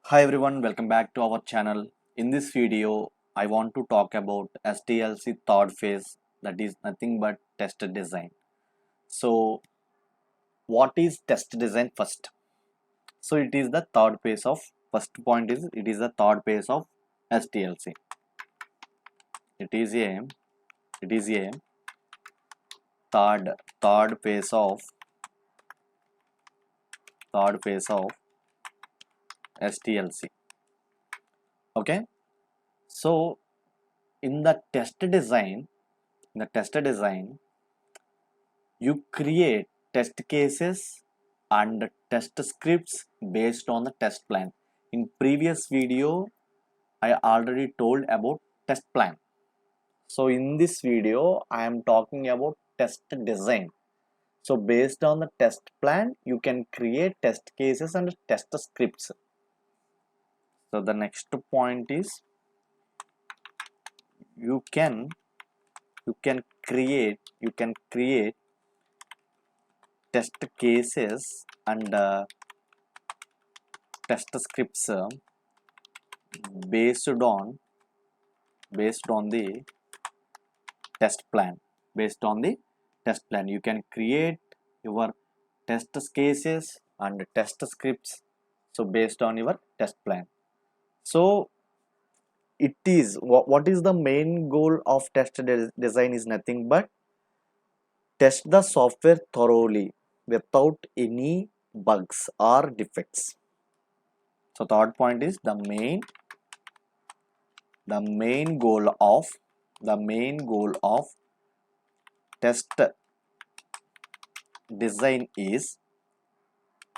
Hi everyone, welcome back to our channel. In this video, I want to talk about STLC third phase, that is nothing but test design. So, what is test design first? So, it is the third phase of first point is it is the third phase of STLC. It is a third phase of STLC. Okay. So, in the test design you create test cases and test scripts based on the test plan. In previous video, I already told about test plan. So in this video, I am talking about test design. So based on the test plan, you can create test cases and test scripts. So the next point is you can create test cases and test scripts based on the test plan. You can create your test cases and test scripts, so based on your test plan. So it is what is the main goal of design is nothing but test the software thoroughly without any bugs or defects. So third point is the main goal of test design is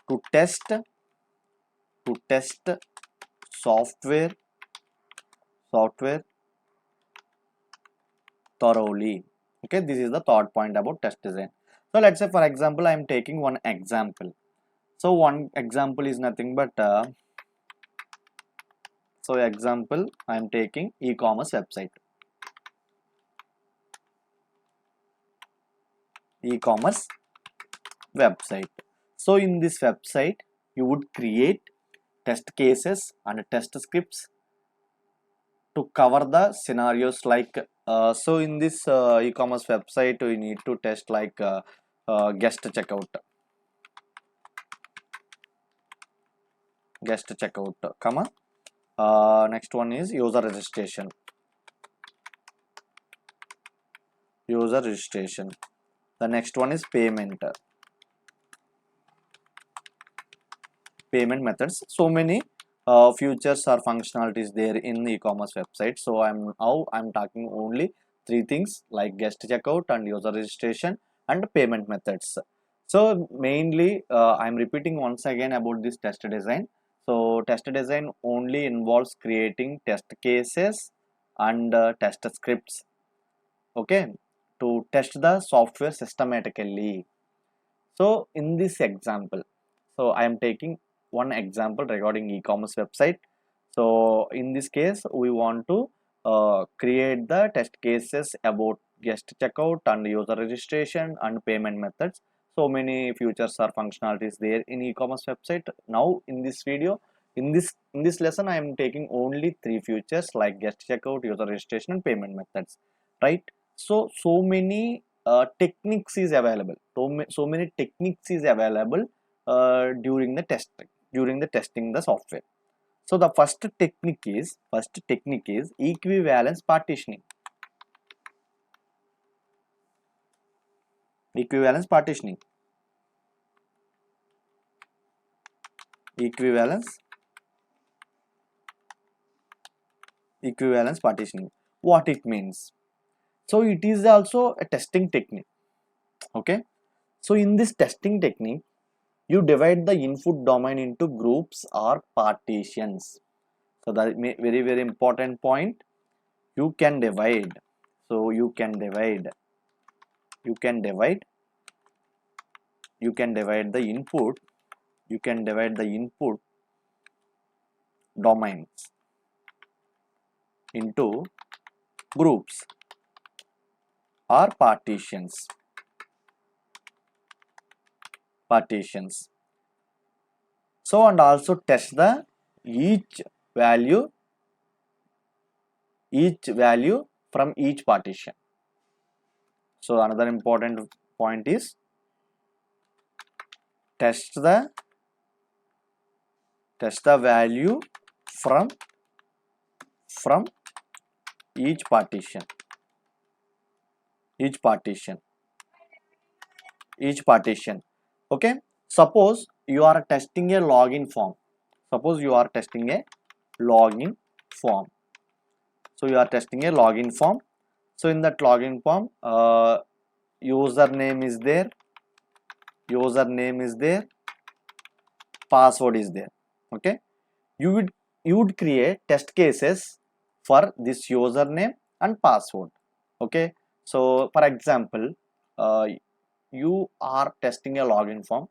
to test software thoroughly. Okay, this is the third point about test design. So let's say, for example, I am taking one example. So one example is nothing but so example I am taking e-commerce website. So in this website you would create test cases and test scripts to cover the scenarios like so in this e-commerce website we need to test like guest checkout, comma next one is user registration. The next one is payment methods. So many features or functionalities there in the e-commerce website. So I'm talking only three things like guest checkout and user registration and payment methods. So mainly I'm repeating once again about this test design. So test design only involves creating test cases and test scripts, okay, to test the software systematically. So in this example, so I am taking one example regarding e-commerce website. So in this case we want to create the test cases about guest checkout and user registration and payment methods. So many features or functionalities there in e-commerce website. Now in this video, in this lesson, I am taking only three features like guest checkout, user registration and payment methods, right? So many techniques is available. So many techniques is available during the testing the software. So the first technique is equivalence partitioning. Equivalence partitioning. Equivalence partitioning. What it means? So it is also a testing technique. Okay. So in this testing technique, you divide the input domain into groups or partitions. So that very important point. You can divide. So you can divide the input. You can divide the input domains into groups or partitions. So and also test the each value from each partition. So another important point is test the value from each partition. Okay, suppose you are testing a login form. So you are testing a login form. So in that login form, username is there, password is there. Okay, you would create test cases for this username and password. Okay, so for example, you are testing a login form,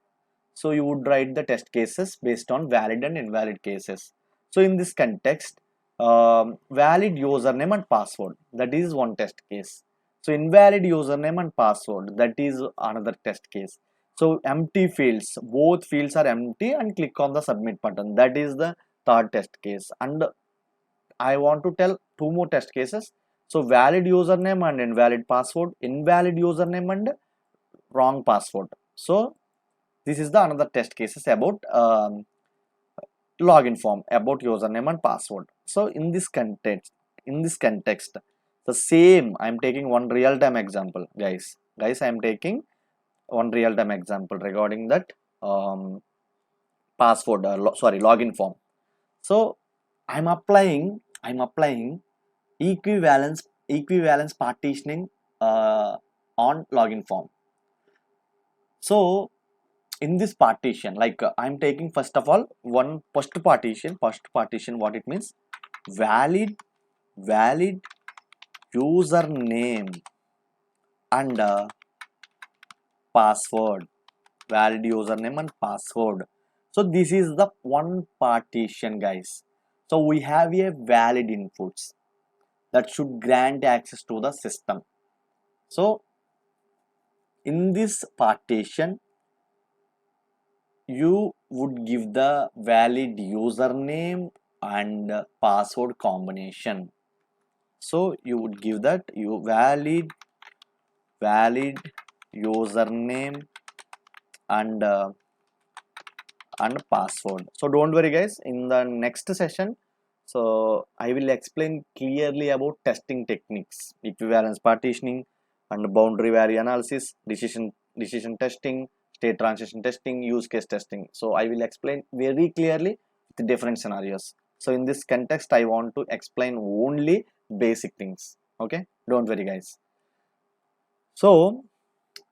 so you would write the test cases based on valid and invalid cases. So in this context, valid username and password, that is one test case. So invalid username and password, that is another test case. So empty fields, both fields are empty and click on the submit button, that is the third test case. And I want to tell two more test cases. So valid username and invalid password, invalid username and wrong password. So this is the another test cases about login form, about username and password. So in this context, the same, I am taking one real-time example, guys. I am taking one real-time example regarding that password, login form. So I'm applying equivalence partitioning on login form. So in this partition, like I'm taking first of all one first partition, what it means, valid username and password, valid username and password. So this is the one partition, guys. So we have a valid inputs that should grant access to the system. So in this partition, you would give the valid username and password combination. So you would give that valid username and password. So don't worry, guys, in the next session, so I will explain clearly about testing techniques, equivalence partitioning and boundary value analysis, decision testing, state transition testing, use case testing. So I will explain very clearly the different scenarios. So in this context, I want to explain only basic things. Okay, don't worry, guys. So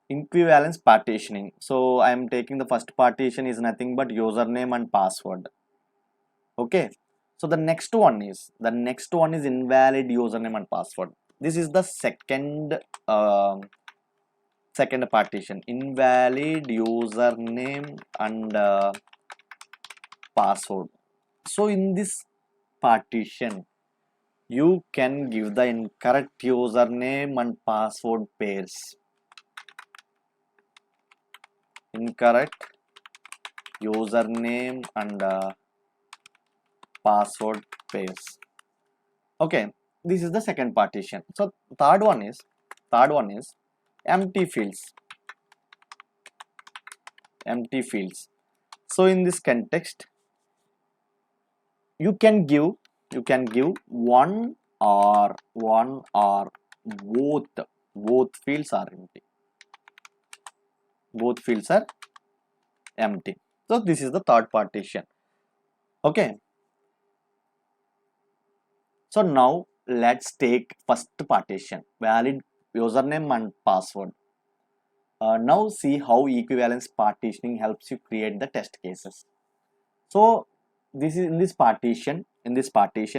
equivalence partitioning. So I am taking the first partition is nothing but username and password. Okay, so the next one is invalid username and password. This is the second partition, invalid username and password. So in this partition, you can give the incorrect username and password pairs. Incorrect username and password pairs. Okay, this is the second partition. So third one is empty fields. So in this context, you can give one or both fields are empty. So this is the third partition. Okay, so now let's take first partition, valid username and password. Now see how equivalence partitioning helps you create the test cases. So this is in this partition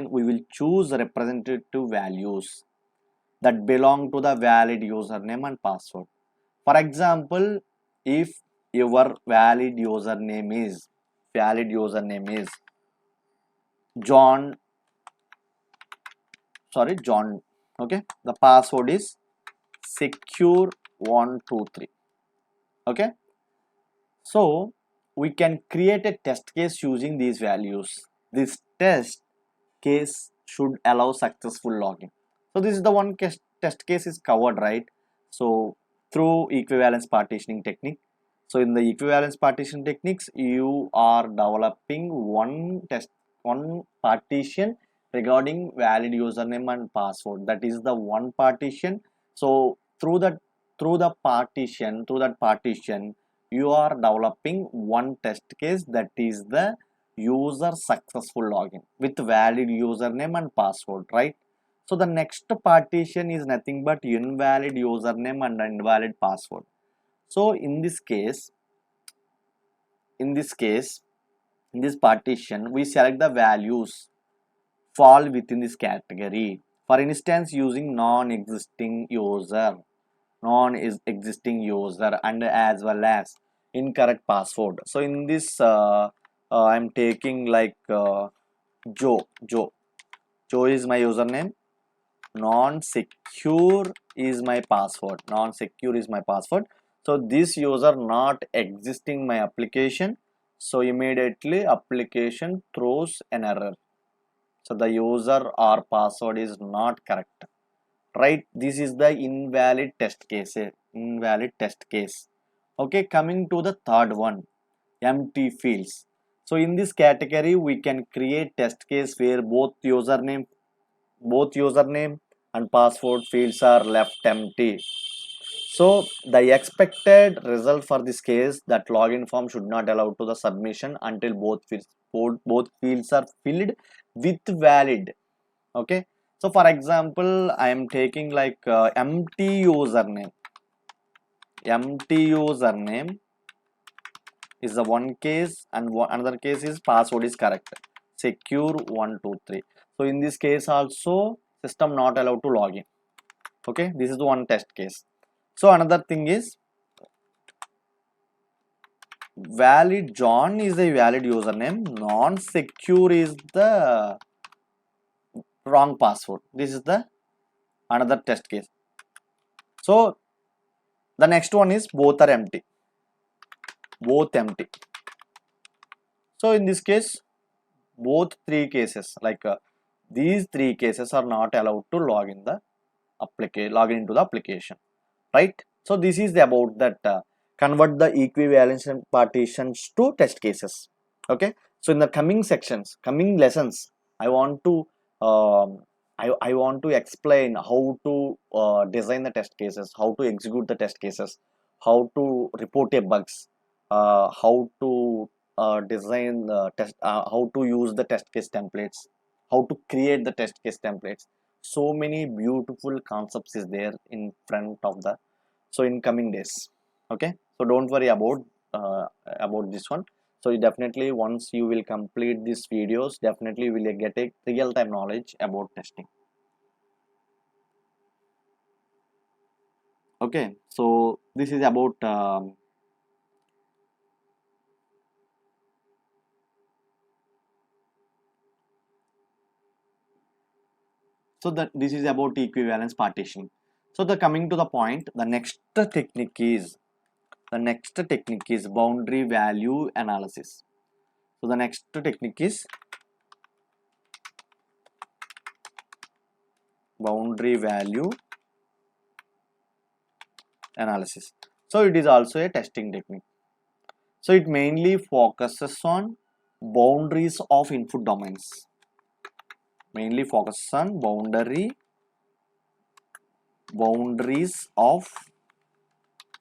we will choose representative values that belong to the valid username and password. For example, if your valid username is John, okay, the password is secure123. Okay, so we can create a test case using these values. this test case should allow successful login. So this is the one case, test case is covered, right? So through equivalence partitioning technique. So in the equivalence partition techniques, you are developing one partition regarding valid username and password. That is the one partition. So through that partition, you are developing one test case, that is the user successful login with valid username and password, right? So the next partition is nothing but invalid username and invalid password. So in this partition, we select the values fall within this category. For instance, using non-existing user and as well as incorrect password. So in this I'm taking like Joe is my username, non-secure is my password. So this user not existing my application, so immediately application throws an error. So the user or password is not correct, right? This is the invalid test case. Okay, coming to the third one, empty fields. So in this category, we can create test case where both username and password fields are left empty. So the expected result for this case, that login form should not allow to the submission until both fields are filled with valid. Okay. So for example, I am taking like empty username. Empty username is the one case, and another case is password is correct. Secure 123. So in this case also, system not allowed to log in. Okay, this is the one test case. So another thing is valid John is a valid username, non-secure is the wrong password. This is the another test case. So the next one is both are empty. So in this case, both three cases, like these three cases are not allowed to log into the application, right? So this is about that convert the equivalence partitions to test cases. Okay, so in the coming lessons, I want to explain how to design the test cases, how to execute the test cases, how to report a bugs, how to design the test, how to use the test case templates, how to create the test case templates. So many beautiful concepts is there in front of the, so in coming days. Okay, so don't worry about this one. So you definitely, once you will complete these videos, definitely will get a real-time knowledge about testing. Okay, so this is about so that this is about equivalence partitioning. So the coming to the point, the next technique is boundary value analysis. So the next technique is boundary value analysis. So it is also a testing technique. So it mainly focuses on boundaries of input domains. Mainly focuses on boundaries of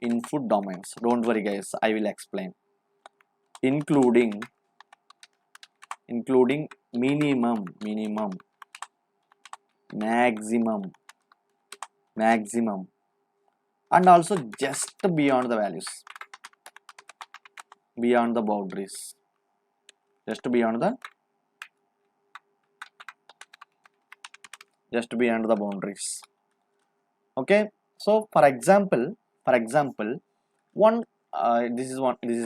input domains. Don't worry guys, I will explain. Including minimum, maximum, and also just beyond the values, beyond the boundaries, just beyond the boundaries. Okay, so for example, one this is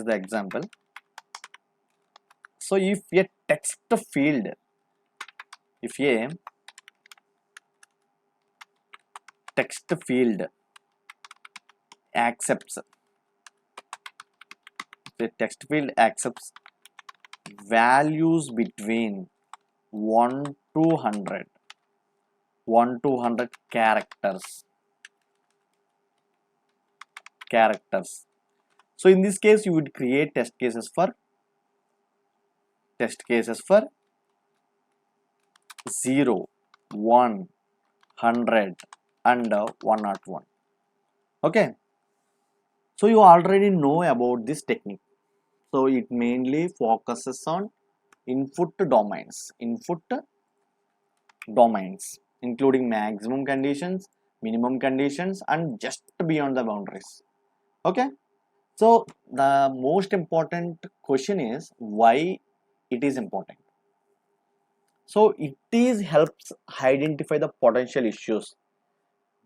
the example. So if a text field accepts values between 1 to 100 1 to 100 characters. So in this case you would create test cases for 0, 1, 100 and 101. Okay, so you already know about this technique. So it mainly focuses on input domains including maximum conditions, minimum conditions and just beyond the boundaries. Okay, so the most important question is why it is important. So it is helps identify the potential issues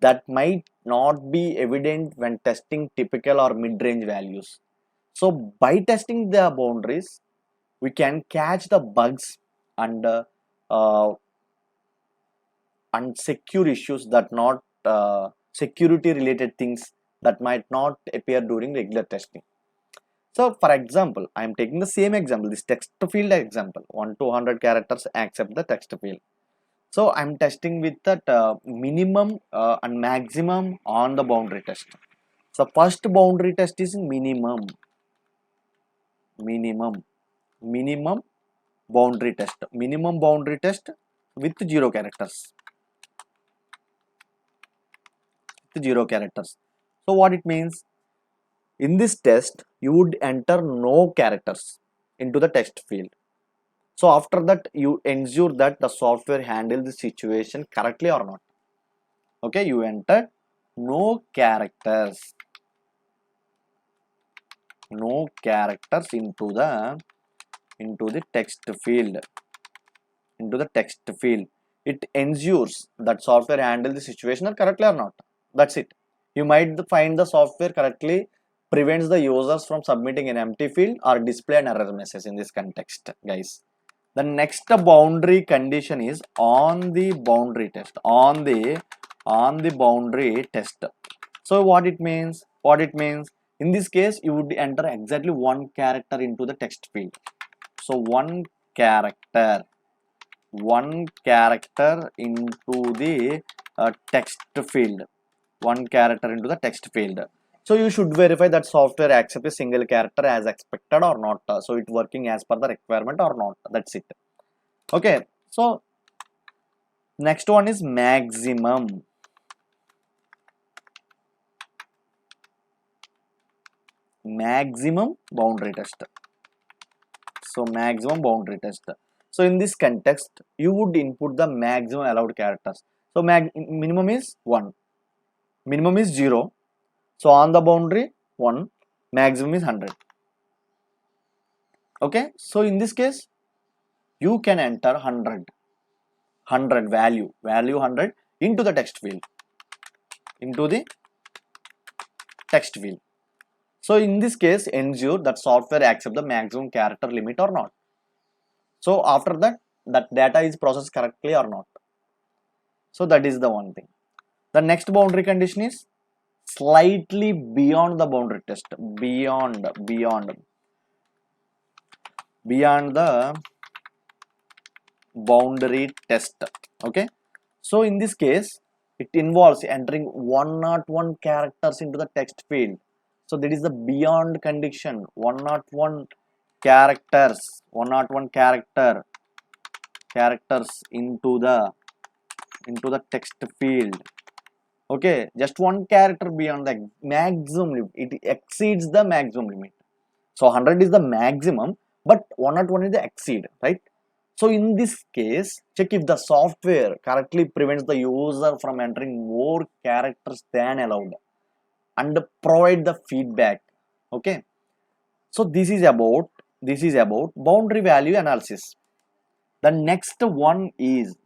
that might not be evident when testing typical or mid-range values. So by testing the boundaries, we can catch the bugs and uh, secure issues that not security related things that might not appear during regular testing. So for example, I am taking the same example, this text field example, 1 to 100 characters accept the text field. So I'm testing with that minimum and maximum on the boundary test. So first boundary test is minimum boundary test with 0 characters. So what it means? In this test, you would enter no characters into the text field. So after that, you ensure that the software handles the situation correctly or not. Okay, you enter no characters into the text field it ensures that software handle the situation correctly or not. That's it. You might find the software correctly prevents the users from submitting an empty field or display an error message in this context, guys. The next boundary condition is on the boundary test. On the boundary test. So what it means, in this case you would enter exactly one character into the text field. So one character into the text field. One character into the text field. So you should verify that software accepts a single character as expected or not. So it working as per the requirement or not. That's it. Okay. So next one is maximum boundary test. So maximum boundary test. So in this context, you would input the maximum allowed characters. So minimum is 1, minimum is 0. So on the boundary 1, maximum is 100. Okay. So in this case, you can enter 100 value 100 into the text field. So in this case, ensure that software accepts the maximum character limit or not. So after that, that data is processed correctly or not. So that is the one thing. The next boundary condition is slightly beyond the boundary test, beyond the boundary test. Okay. So in this case, it involves entering 101 characters into the text field. So that is the beyond condition. 101 characters into the text field. Okay, just one character beyond the maximum limit. It exceeds the maximum limit. So 100 is the maximum, but 101 is the exceed, right? So in this case, check if the software correctly prevents the user from entering more characters than allowed and provide the feedback. Okay. So this is about boundary value analysis. The next one is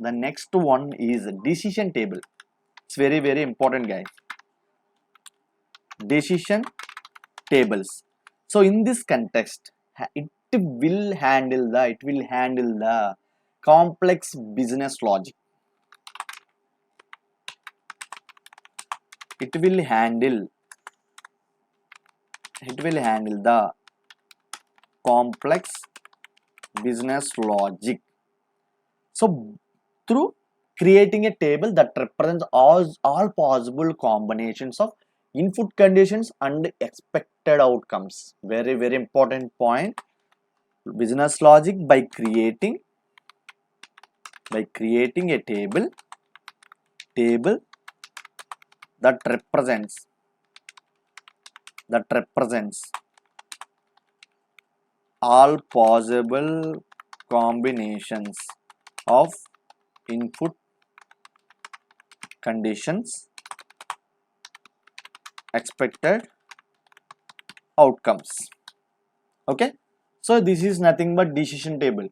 decision table. It's very, very important, guys. Decision tables. So in this context, it will handle the complex business logic. It will handle the complex business logic. So through creating a table that represents all possible combinations of input conditions and expected outcomes. Very, very important point. Business logic by creating a table that represents all possible combinations of input conditions, expected outcomes. Okay, so this is nothing but decision table.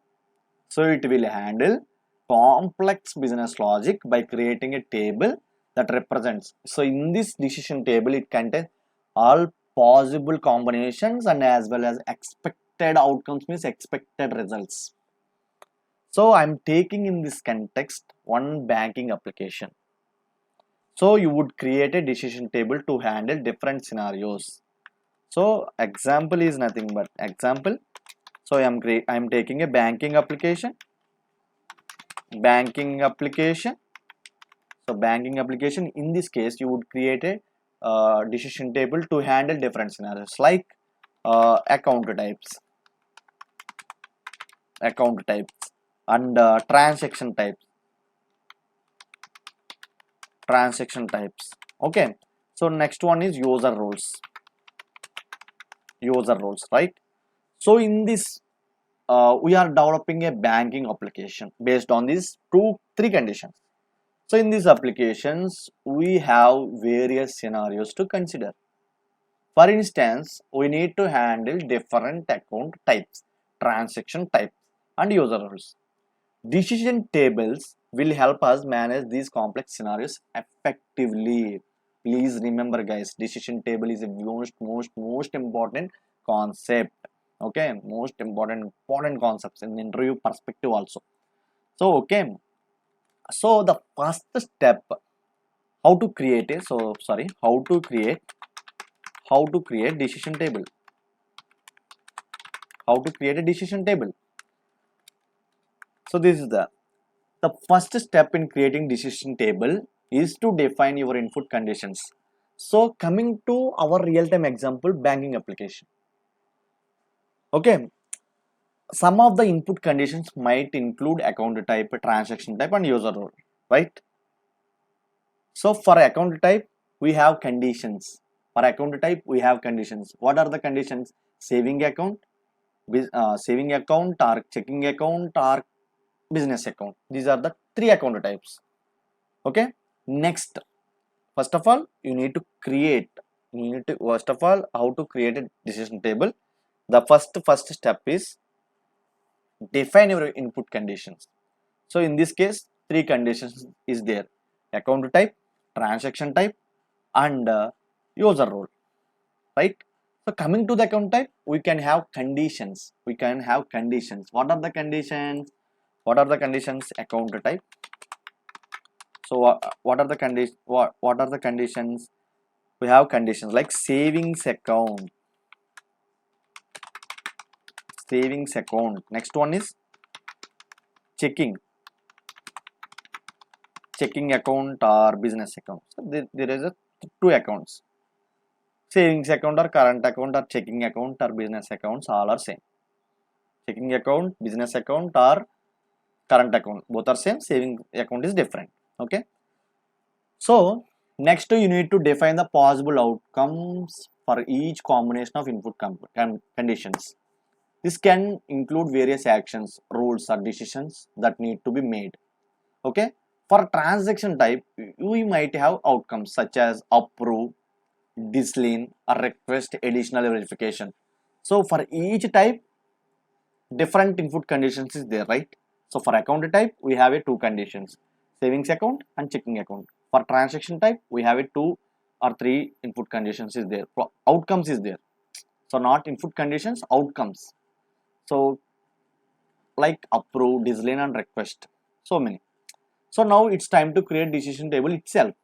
So it will handle complex business logic by creating a table that represents. So in this decision table, it contains all possible combinations and as well as expected outcomes, means expected results. So I'm taking in this context one banking application. So you would create a decision table to handle different scenarios. So example is nothing but example. So I'm taking a banking application. So banking application, in this case you would create a decision table to handle different scenarios like account types and transaction types. Okay, so next one is user roles, right? So in this we are developing a banking application based on these three conditions. So in these applications we have various scenarios to consider. For instance, we need to handle different account types, transaction types, and user roles. Decision tables will help us manage these complex scenarios effectively. Please remember, guys, decision table is a most important concept. Okay, most important concepts in interview perspective also. So okay, so the first step, how to create a decision table. How to create a decision table. So this is the first step in creating decision table is to define your input conditions. So coming to our real-time example, banking application. Okay, some of the input conditions might include account type, transaction type, and user role, right? So for account type, we have conditions. For account type, we have conditions. What are the conditions? Saving account, or checking account or business account. These are the three account types. Okay. Next, first of all, how to create a decision table. The first step is define your input conditions. So in this case, three conditions is there: account type, transaction type, and user role, right? So coming to the account type, we can have conditions. What are the conditions? Account type. So what are the conditions? What are the conditions? We have conditions like savings account. Next one is checking account or business account. So there is two accounts: savings account or current account, or checking account or business accounts. All are same. Checking account, business account, or current account, both are same. Saving account is different. Okay. So next you need to define the possible outcomes for each combination of input conditions. This can include various actions, rules, or decisions that need to be made. Okay. For transaction type, we might have outcomes such as approve, decline, or request additional verification. So for each type, different input conditions is there, right? So for account type, we have a two conditions: savings account and checking account. For transaction type, we have a two or three input conditions is there. Outcomes is there. So not input conditions, outcomes. So like approve, decline, and request. So many. So now it's time to create decision table itself.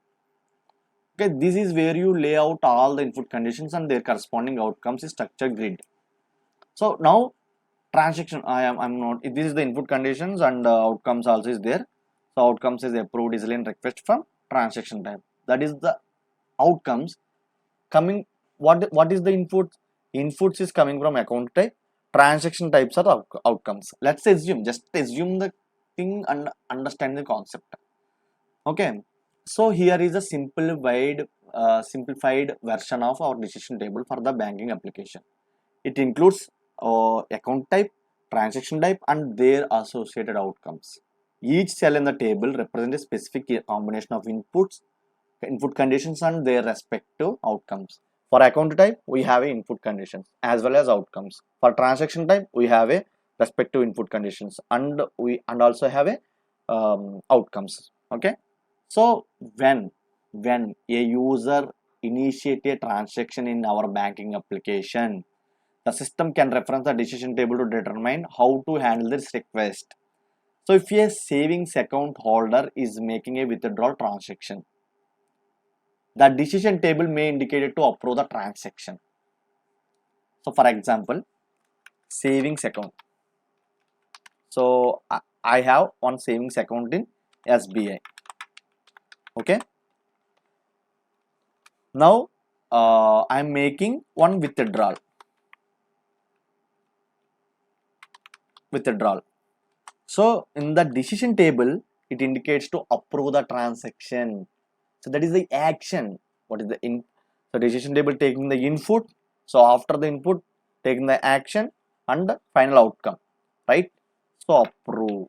Okay, this is where you lay out all the input conditions and their corresponding outcomes in structured grid. So now transaction, I'm not, this is the input conditions, and outcomes also is there. So outcomes is approved easily and request from transaction type. That is the outcomes coming. What is the input? Inputs is coming from account type, transaction types are outcomes. Let's assume, just assume the thing and understand the concept. Okay, so here is a simplified version of our decision table for the banking application. It includes account type, transaction type, and their associated outcomes. Each cell in the table represents a specific combination of input conditions and their respective outcomes. For account type, we have a input conditions as well as outcomes. For transaction type, we have a respective input conditions, and also have a outcomes. Okay, so when a user initiate a transaction in our banking application, the system can reference the decision table to determine how to handle this request. So if a savings account holder is making a withdrawal transaction, the decision table may indicate it to approve the transaction. So for example, savings account. So I have one savings account in SBI. Okay. Now I am making one withdrawal. So in the decision table, it indicates to approve the transaction. So that is the action. What is the in? So decision table taking the input. So after the input, taking the action and the final outcome, right? So approve.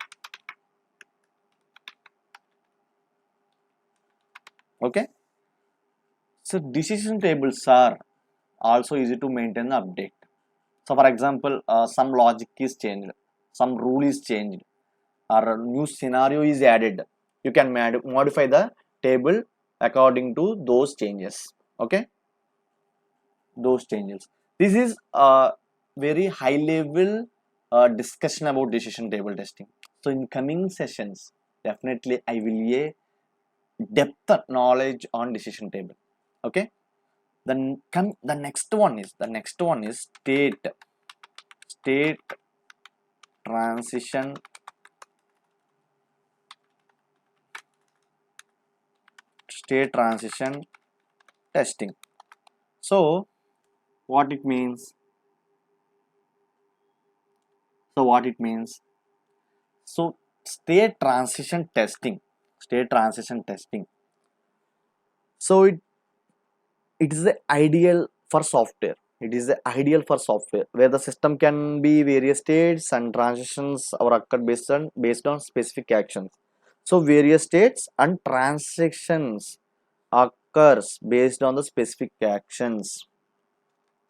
Okay. So decision tables are also easy to maintain and update. So for example, some logic is changed, some rule is changed, or a new scenario is added. You can modify the table according to those changes. Okay, those changes. This is a very high level discussion about decision table testing. So in coming sessions, definitely I will a depth knowledge on decision table. Okay, then come the next one is state transition testing. So what it means? So what it means? So state transition testing. So it is the ideal for software. It is the ideal for software where the system can be various states and transitions or occur based on specific actions. So various states and transitions occurs based on the specific actions.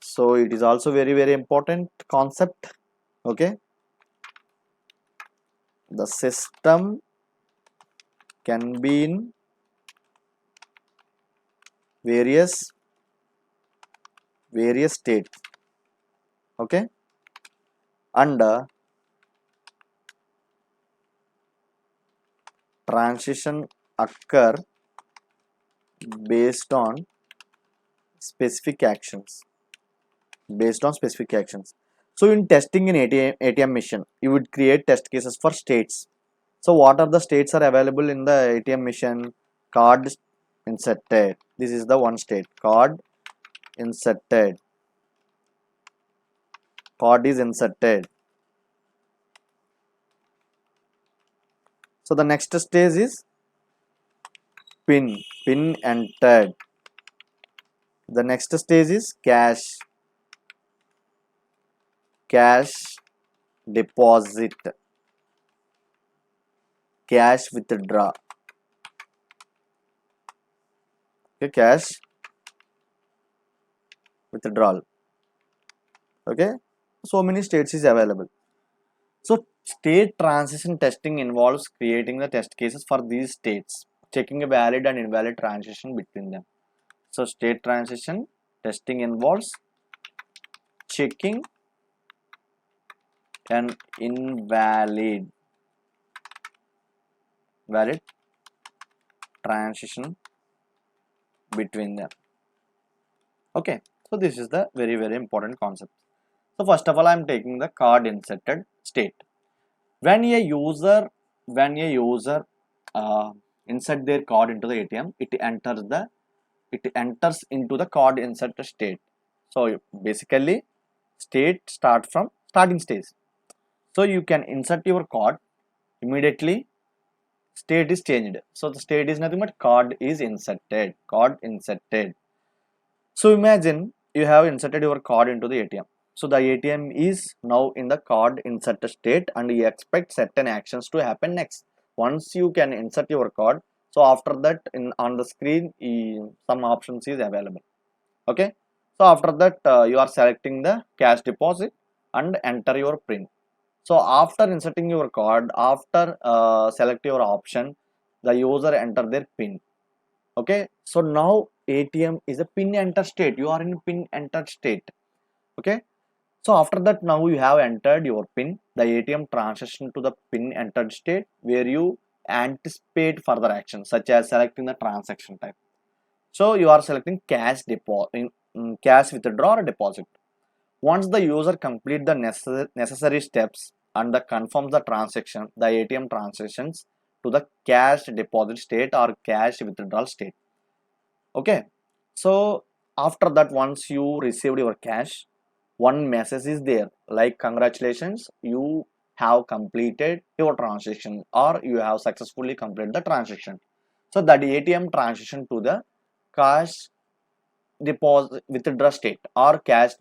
So it is also very important concept. Okay, the system can be in various states. Okay, and transition occur based on specific actions. So in testing in ATM machine, you would create test cases for states. So what are the states are available in the ATM machine? Card inserted. This is the one state. Card inserted. Card is inserted. So the next stage is pin. Pin entered. The next stage is cash. Cash deposit. Cash withdraw. Okay, cash withdrawal. Okay, so many states is available. So state transition testing involves creating the test cases for these states, checking a valid and invalid transition between them. So state transition testing involves checking an valid transition between them. Okay, so this is the very important concept. So first of all, I am taking the card inserted state. When a user insert their card into the ATM, it enters into the card insert state. So basically, state start from starting stage. So you can insert your card immediately. State is changed. So the state is nothing but card is inserted. Card inserted. So imagine you have inserted your card into the ATM. So the ATM is now in the card insert state, and you expect certain actions to happen next. Once you can insert your card, so after that on the screen some options is available. Okay. So after that you are selecting the cash deposit and enter your PIN. So after inserting your card, after select your option, the user enter their PIN. Okay, so now ATM is a PIN enter state. You are in PIN enter state. Okay, so after that now you have entered your PIN. The ATM transition to the PIN entered state where you anticipate further actions such as selecting the transaction type. So you are selecting cash deposit, cash withdraw or deposit. Once the user complete the necessary steps and confirms the transaction, the ATM transitions to the cash deposit state or cash withdrawal state. Okay, so after that, once you received your cash, one message is there like congratulations, you have completed your transaction or you have successfully completed the transaction. So that ATM transition to the cash deposit withdraw state or cash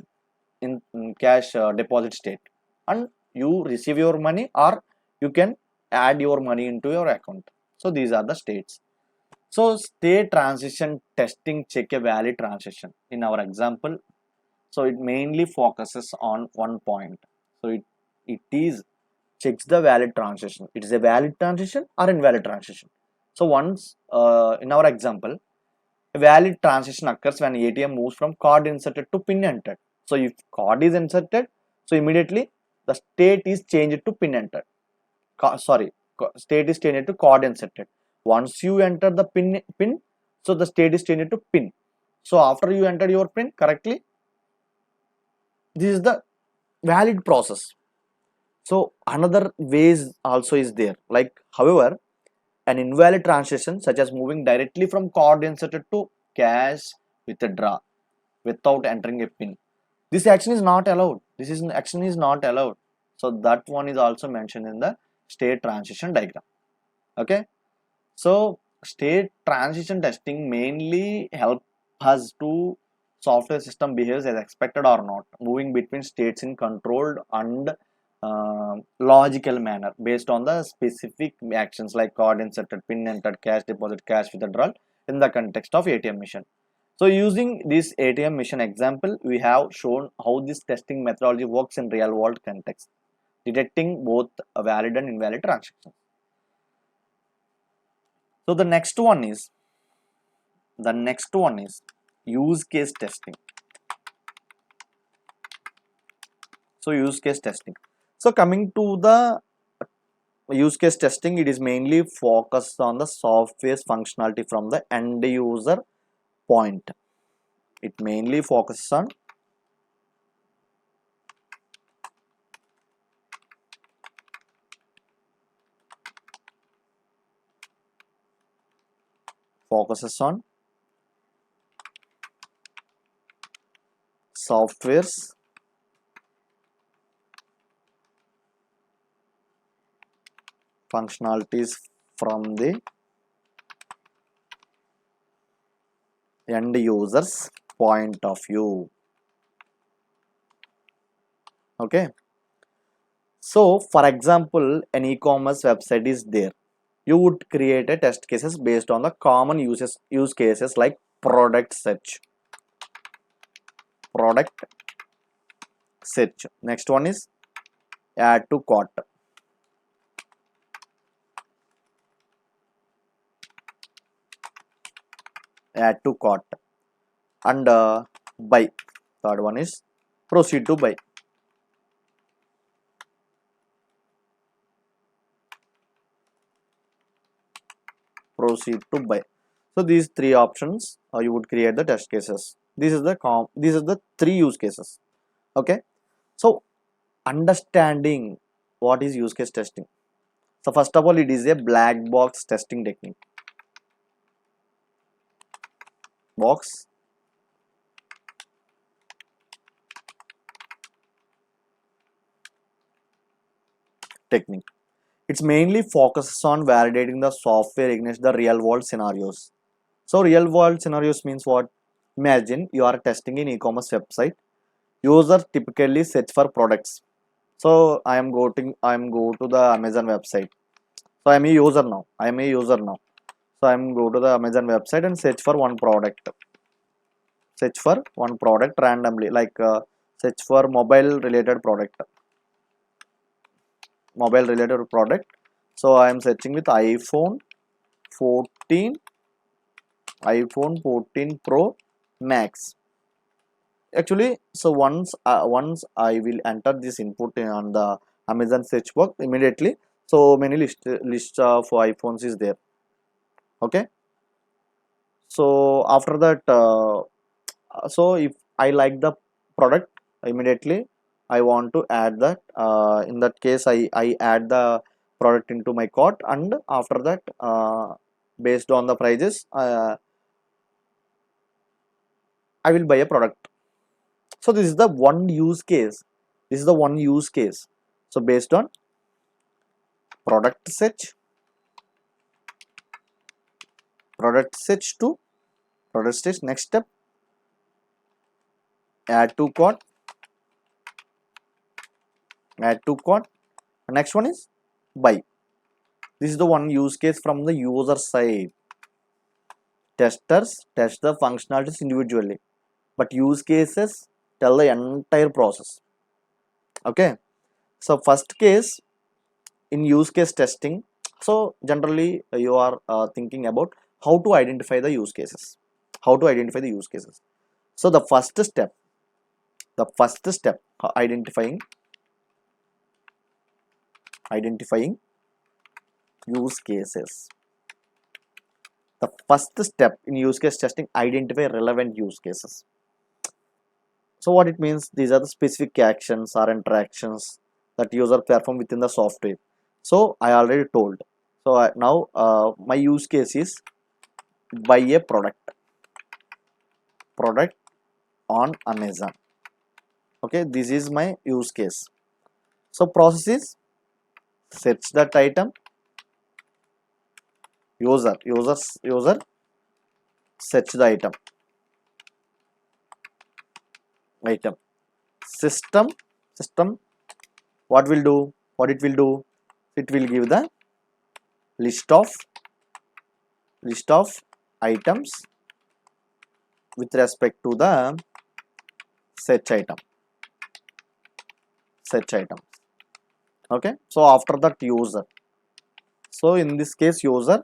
deposit state, and you receive your money or you can add your money into your account. So these are the states. So state transition testing check a valid transition. In our example, so it mainly focuses on one point. So it is checks the valid transition. It is a valid transition or invalid transition. So once in our example, a valid transition occurs when ATM moves from card inserted to PIN entered. So if card is inserted, so immediately the state is changed to PIN entered. State is changed to card inserted. Once you enter the PIN, so the state is changed to PIN. So after you enter your PIN correctly, this is the valid process. So another ways also is there. Like however, an invalid transaction such as moving directly from card inserted to cash withdraw without entering a PIN. This action is not allowed. Action is not allowed. So that one is also mentioned in the state transition diagram. Okay. So state transition testing mainly help us to software system behaves as expected or not, moving between states in controlled and logical manner based on the specific actions like card inserted, PIN entered, cash deposit, cash withdrawal in the context of ATM mission. So using this ATM mission example, we have shown how this testing methodology works in real world context, detecting both valid and invalid transactions. So the next one is use case testing. So use case testing. So coming to the use case testing, it is mainly focused on the software's functionality from the end user point. It mainly focuses on software's functionalities from the end user's point of view. Okay, so for example, an e-commerce website is there. You would create a test cases based on the common use cases like product search. Next one is add to cart. And buy. Third one is proceed to buy. So these three options you would create the test cases. These are the three use cases. Okay, So understanding what is use case testing. So first of all, it is a black box testing technique. Box technique. It's mainly focuses on validating the software against the real world scenarios. So real world scenarios means what? Imagine you are testing an e-commerce website. User typically search for products. So I am go to the Amazon website. So I am a user now. I am a user now. So I am go to the Amazon website and search for one product. Search for one product randomly, like search for mobile related product. Mobile related product. So I am searching with 14 iPhone 14 Pro Max. Actually, so once I will enter this input on the Amazon search box immediately. So many list of iPhones is there. Okay. So after that, so if I like the product immediately, I want to add that. In that case, I add the product into my cart, and after that, based on the prices, I will buy a product. So this is the one use case. This is the one use case. So based on product search to product search. Next step, add to cart. Add to cart. Next one is buy. This is the one use case from the user side. Testers test the functionalities individually, but use cases tell the entire process. Okay. So first case in use case testing. So generally you are thinking about how to identify the use cases. How to identify the use cases. So the first step, identifying use cases. The first step in use case testing, identify relevant use cases. So what it means, these are the specific actions or interactions that user perform within the software. So I already told. So now my use case is buy a product on Amazon. Okay, this is my use case. So process is search that item, user search the item system what will do, it will give the list of items with respect to the search item. Okay, so after that user, so in this case user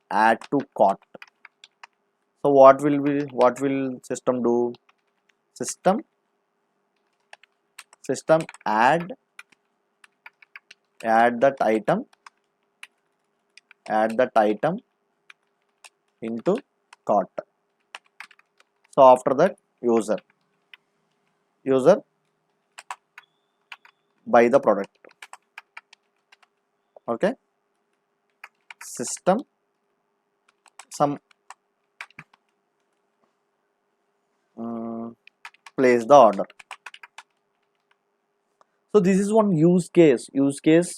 add to cart. So what will system do? System add that item into cart. So after that user buy the product. Okay, system some place the order. So this is one use case.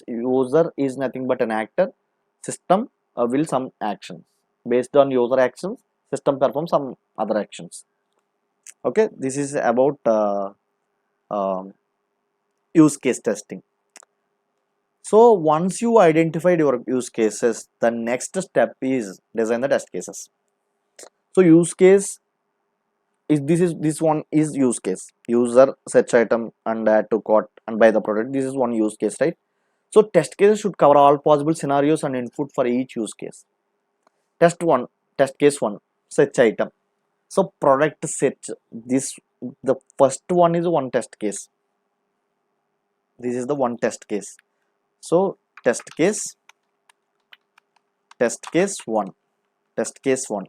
User is nothing but an actor. System will some actions. Based on user actions, system performs some other actions. Okay, this is about um, use case testing. So once you identified your use cases, the next step is design the test cases. So use case is this one is use case. User search item and add to cart and buy the product. This is one use case, right? So test cases should cover all possible scenarios and input for each use case. Test case one, search item. So product search, this the first one is one test case. This is the one test case. So test case one.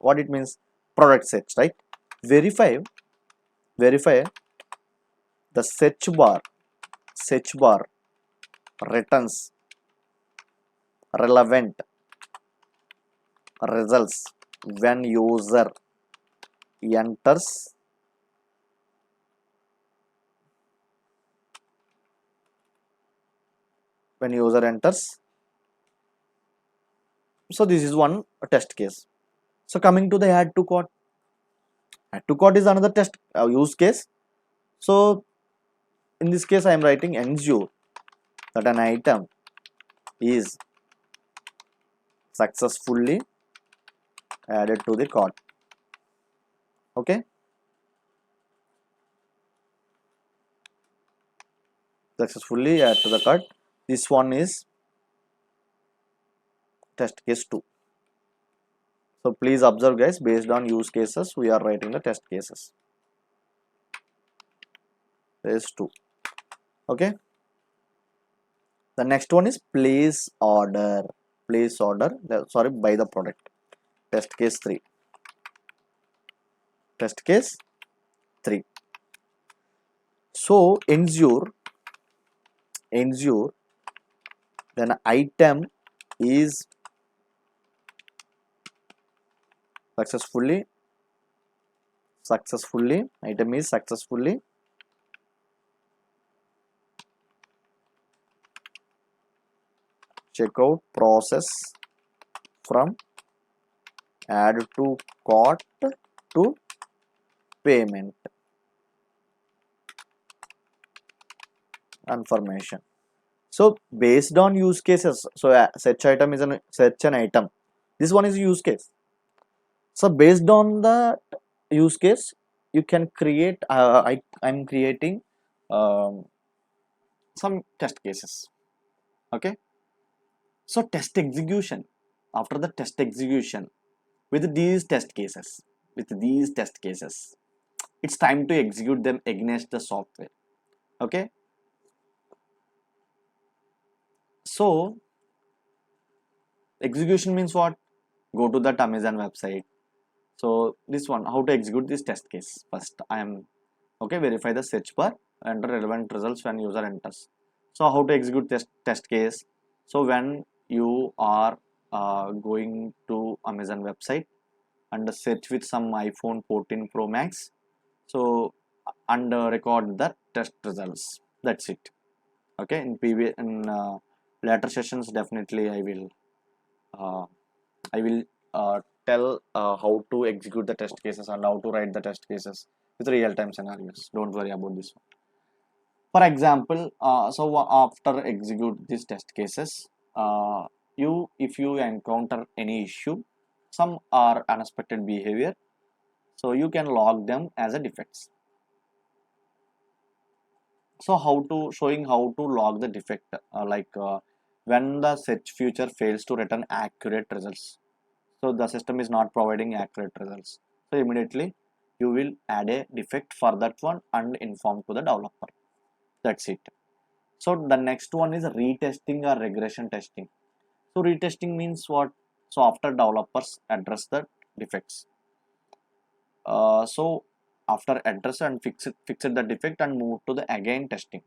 What it means? Product search, right? Verify the search bar returns relevant results when user enters so this is one test case. So coming to the add to cart is another test use case. So in this case I am writing ensure that an item is successfully added to the cart. Okay, successfully add to the cart. This one is test case 2. So please observe guys, based on use cases we are writing the test cases. Case 2. Okay, the next one is place order buy the product. Test case 3. So ensure then item is successfully checkout process from add to cart to payment information. So based on use cases, so search an item. This one is use case. So based on the use case, you can create. I'm creating some test cases. Okay. So test execution. After the test execution, with these test cases, it's time to execute them against the software. Okay. So execution means what? Go to that Amazon website. So this one, how to execute this test case? First, I am verify the search bar, enter relevant results when user enters. So how to execute test case? So when you are going to Amazon website and search with some iPhone 14 Pro Max, so and record the test results. That's it. Okay, in later sessions definitely uh, I will tell how to execute the test cases and how to write the test cases with real-time scenarios. Don't worry about this one. For example, so after execute these test cases, if you encounter any issue, some are unexpected behavior, so you can log them as a defects. So showing how to log the defect, when the search feature fails to return accurate results. So the system is not providing accurate results. So immediately you will add a defect for that one and inform to the developer. That's it. So the next one is retesting or regression testing. So retesting means what? So after developers address the defects. So after address and fix the defect and move to the again testing.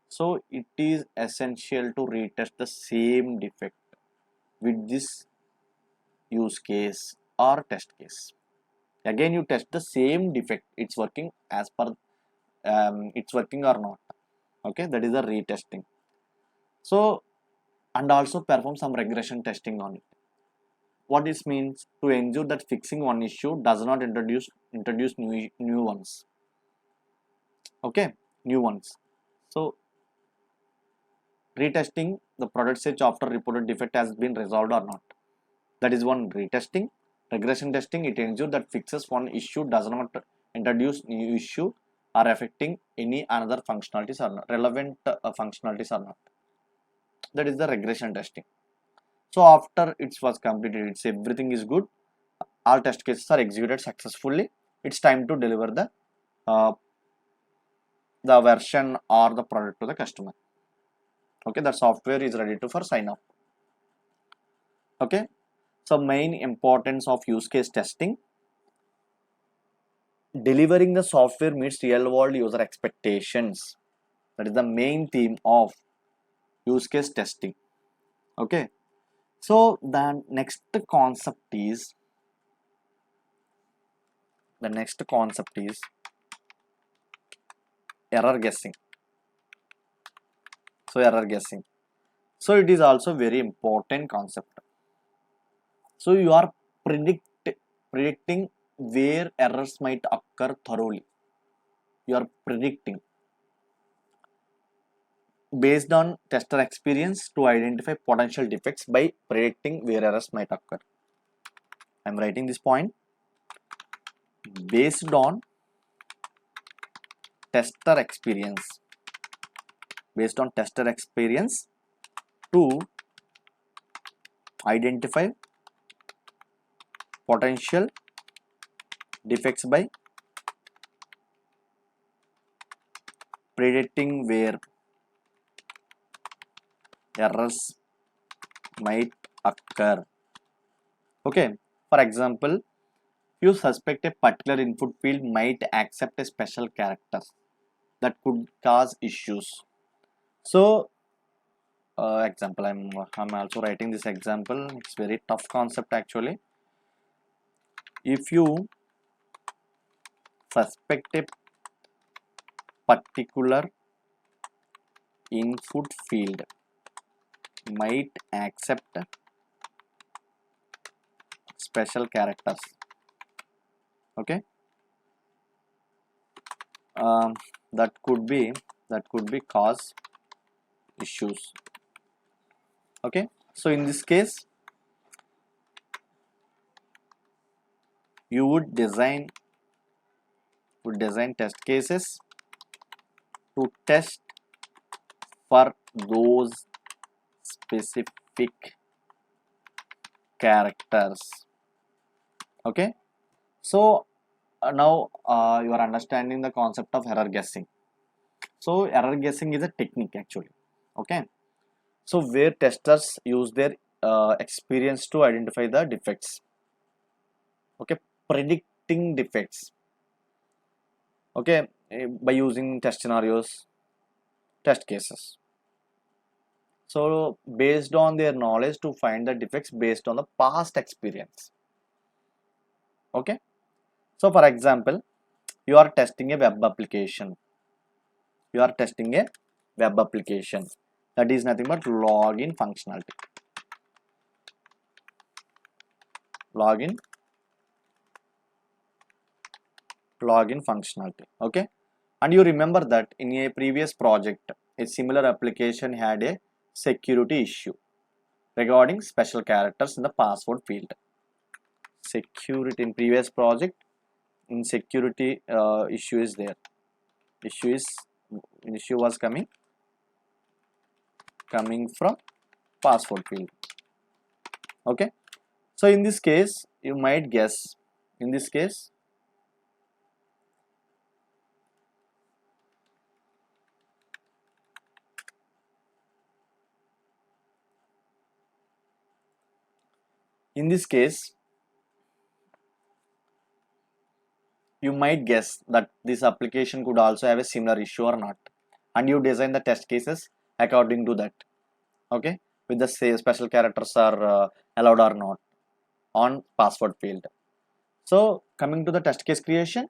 So it is essential to retest the same defect with this use case or test case. Again you test the same defect, it's working as per it's working or not. Okay, that is the retesting. So and also perform some regression testing on it. What this means, to ensure that fixing one issue does not introduce new ones. Okay, new ones. So retesting the product search after reported defect has been resolved or not. That is one retesting. Regression testing, it ensures that fixes one issue does not introduce new issue or affecting any another functionalities or not, relevant functionalities or not. That is the regression testing. So after it was completed, it's everything is good, all test cases are executed successfully, it's time to deliver the version or the product to the customer. Okay, the software is ready to for sign off. Okay, so main importance of use case testing. delivering the software meets real world user expectations. That is the main theme of use case testing. Okay, so the next concept is error guessing. So error guessing, so it is also very important concept. So you are predicting where errors might occur thoroughly. You are predicting based on tester experience to identify potential defects by predicting where errors might occur. I am writing this point. Based on tester experience, based on tester experience to identify potential defects by predicting where errors might occur. Okay, for example, you suspect a particular input field might accept a special character that could cause issues. So example, I'm also writing this example. It's very tough concept actually. If you suspect a particular input field might accept special characters, okay, um, that could be cause issues. Okay, so in this case you would design test cases to test for those specific characters. Okay, so now you are understanding the concept of error guessing. So error guessing is a technique actually. Okay, so where testers use their experience to identify the defects. Okay, predicting defects. Okay, by using test scenarios, test cases. So based on their knowledge to find the defects based on the past experience. Okay, so for example, you are testing a web application. You are testing a web application that is nothing but login functionality. Login functionality. Okay, and you remember that in a previous project, a similar application had a security issue regarding special characters in the password field. Security in previous project, in security issue is there. Issue was coming from password field. Okay, so in this case you might guess, in this case you might guess that this application could also have a similar issue or not, and you design the test cases according to that. Okay, with the say special characters are allowed or not on password field. So coming to the test case creation,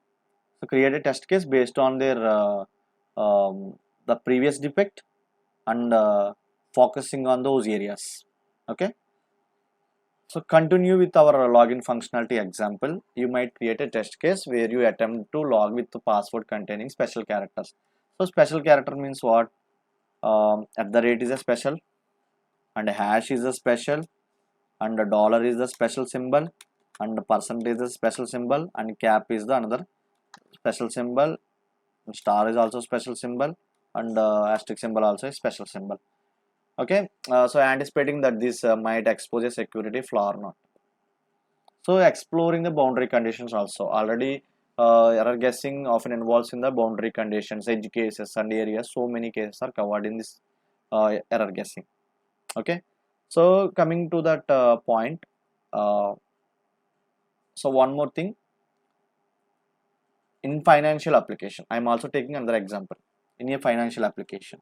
so create a test case based on their the previous defect and focusing on those areas. Okay, so continue with our login functionality example. You might create a test case where you attempt to log with the password containing special characters. So special character means what? At the rate is a special, and a hash is a special, and a dollar is the special symbol, and the percentage is a special symbol, and cap is the another special symbol, and star is also special symbol, and asterisk symbol also is special symbol. Okay, so anticipating that this might expose a security flaw or not. So exploring the boundary conditions also. Already error guessing often involves in the boundary conditions, edge cases and areas. So many cases are covered in this error guessing. Okay, so coming to that point, so one more thing, in financial application, I'm also taking another example. In a financial application,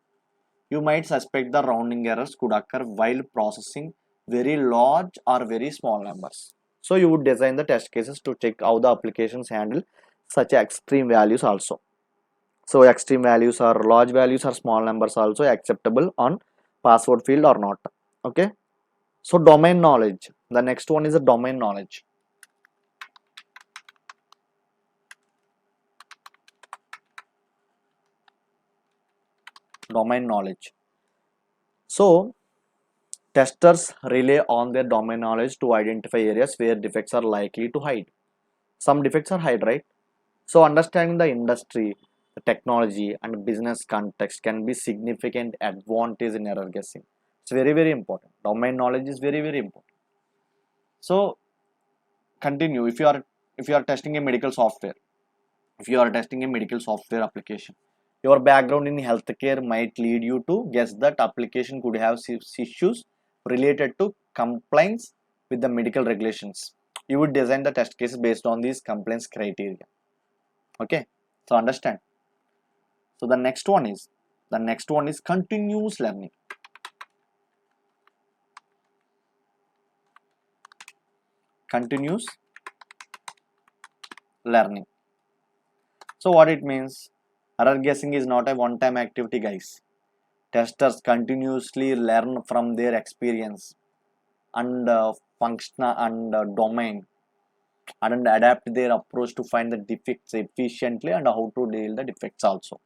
you might suspect the rounding errors could occur while processing very large or very small numbers. So you would design the test cases to check how the applications handle such extreme values also. So extreme values or large values or small numbers also acceptable on password field or not. Okay. So domain knowledge. The next one is the domain knowledge. Domain knowledge. So testers rely on their domain knowledge to identify areas where defects are likely to hide. Some defects are hide, right? So understanding the industry, the technology and business context can be significant advantage in error guessing. It's very, very important. Domain knowledge is very, very important. So continue. If you are testing a medical software, if you are testing a medical software application, your background in healthcare might lead you to guess that application could have issues related to compliance with the medical regulations. You would design the test cases based on these compliance criteria. Okay, so understand. So the next one is continuous learning. Continuous learning. So what it means? Error guessing is not a one-time activity, guys. Testers continuously learn from their experience and functional and domain and adapt their approach to find the defects efficiently and how to deal the defects also.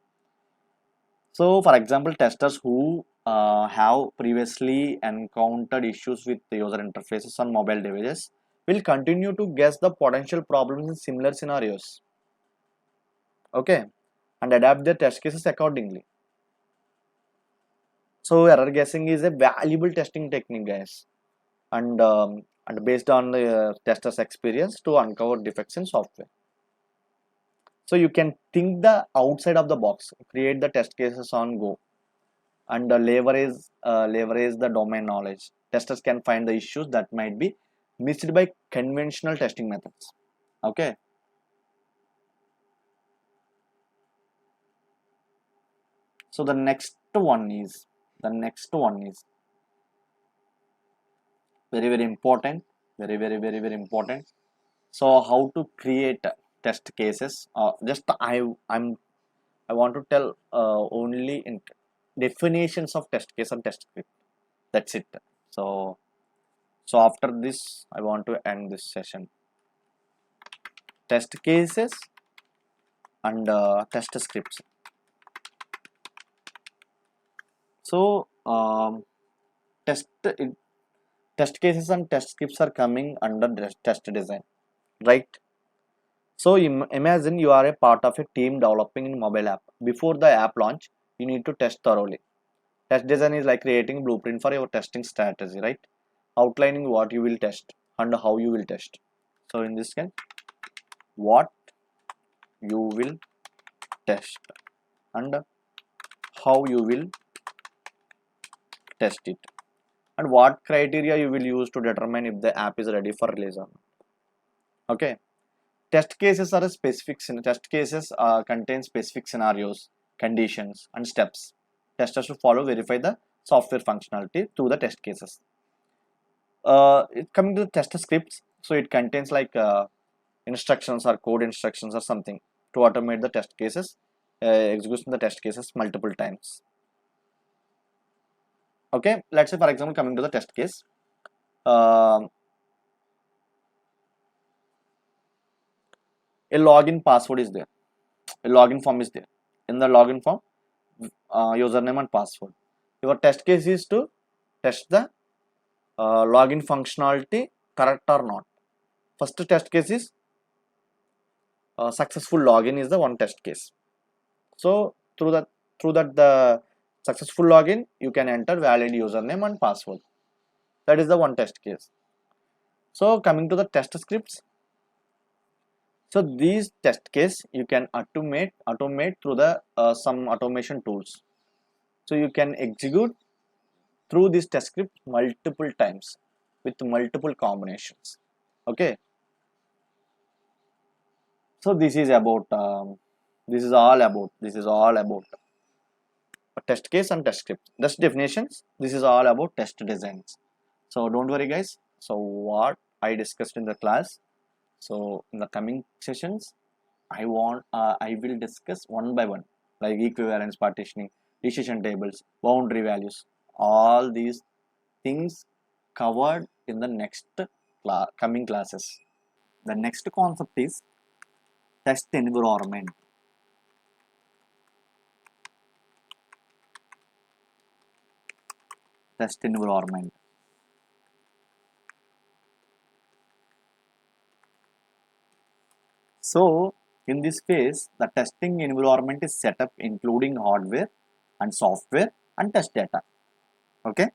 So for example, testers who have previously encountered issues with the user interfaces on mobile devices will continue to guess the potential problems in similar scenarios. Okay, and adapt their test cases accordingly. So error guessing is a valuable testing technique, guys, and based on the tester's experience to uncover defects in software. So you can think the outside of the box, create the test cases on go, and leverage the domain knowledge. Testers can find the issues that might be missed by conventional testing methods. Okay. So the next one is very, very important, very, very, very, very important. So how to create test cases? Just I want to tell only in definitions of test case and test script. That's it. So after this, I want to end this session. Test cases and test scripts. So test test cases and test scripts are coming under test design, right? So imagine you are a part of a team developing a mobile app. Before the app launch, you need to test thoroughly. Test design is like creating a blueprint for your testing strategy, right? Outlining what you will test and how you will test. So in this case, what you will test and how you will test it, and what criteria you will use to determine if the app is ready for release or not. Okay. Test cases are test cases contain specific scenarios, conditions, and steps. Testers should follow verify the software functionality through the test cases. Coming to the test scripts, so it contains like instructions or code instructions or something to automate the test cases, executing the test cases multiple times. Okay, let's say for example, coming to the test case, a login password is there, a login form is there. In the login form, username and password. Your test case is to test the login functionality correct or not. First test case is successful login is the one test case. So through that the successful login, you can enter valid username and password. That is the one test case. So coming to the test scripts. So these test case you can automate through the some automation tools. So you can execute through this test script multiple times with multiple combinations. Okay. So this is about this is all about a test case and test script. Test definitions. This is all about test designs. So don't worry, guys. So what I discussed in the class. So in the coming sessions, I will discuss one by one, like equivalence partitioning, decision tables, boundary values, all these things covered in the next coming classes. The next concept is test environment. Test environment. So in this phase, the testing environment is set up including hardware and software and test data. Okay,